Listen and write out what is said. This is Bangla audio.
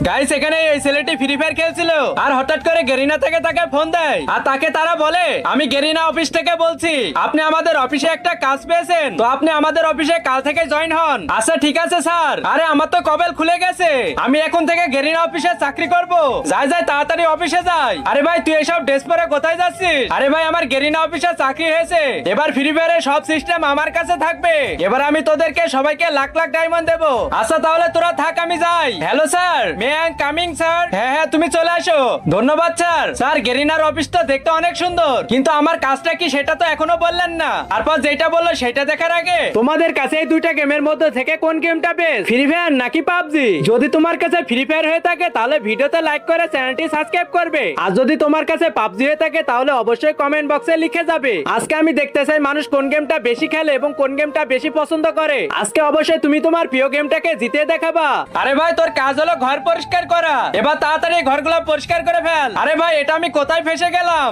গাইস এখানে এই ছেলেটি ফ্রি ফায়ার খেলছিল আর হঠাৎ করে গেরিনা থেকে তাকে ফোন দেয় আর তাকে তারা বলে আমি গেরিনা অফিস থেকে বলছি, আপনি আমাদের অফিসে একটা কাজ পেয়েছেন, তো আপনি আমাদের অফিসে কাল থেকে জয়েন হন। আচ্ছা ঠিক আছে স্যার। আরে আমার তো কবেল খুলে গেছে, আমি এখন থেকে গেরিনা অফিসে চাকরি করব। যাই যাই তাড়াতাড়ি অফিসে যাই। আরে ভাই তুই এসব ড্রেস পরে কোথায় যাচ্ছিস? আরে ভাই আমার গেরিনা অফিসে চাকরি হয়েছে, এবার ফ্রি ফায়ারের সব সিস্টেম আমার কাছে থাকবে। এবার আমি তোদেরকে সবাইকে লাখ লাখ ডায়মন্ড দেবো। আচ্ছা তাহলে তোরা থাক, আমি যাই। Hello sir, may I coming sir? হ্যাঁ হ্যাঁ তুমি চলে আসো। ধন্যবাদ স্যার। স্যার গেরিনার অফিসটা দেখতে অনেক সুন্দর, কিন্তু আমার কাজটা কি সেটা তো এখনো বললেন না। তারপর যেটা বললো সেটা দেখার আগে তোমাদের কাছে এই দুইটা গেমের মধ্যে থেকে কোন গেমটা বেস্ট, ফ্রি ফায়ার নাকি পাবজি? যদি তোমার কাছে ফ্রি ফায়ার হয়ে থাকে তাহলে ভিডিওতে লাইক করে চ্যানেলটি সাবস্ক্রাইব করবে, আর যদি তোমার কাছে পাবজি হয়ে থাকে তাহলে অবশ্যই কমেন্ট বক্সে লিখে যাবে। আজকে আমি দেখতে চাই মানুষ কোন গেমটা বেশি খেলে এবং কোন গেমটা বেশি পছন্দ করে। আজকে অবশ্যই তুমি তোমার প্রিয় গেমটাকে জিতে দেখাবা। আরে ভাই তোর কাজ হলো ঘর পরিষ্কার করা, এবার তাড়াতাড়ি ঘরগুলো পরিষ্কার করে ফেল। আরে ভাই এটা আমি কোথায় ফেসে গেলাম?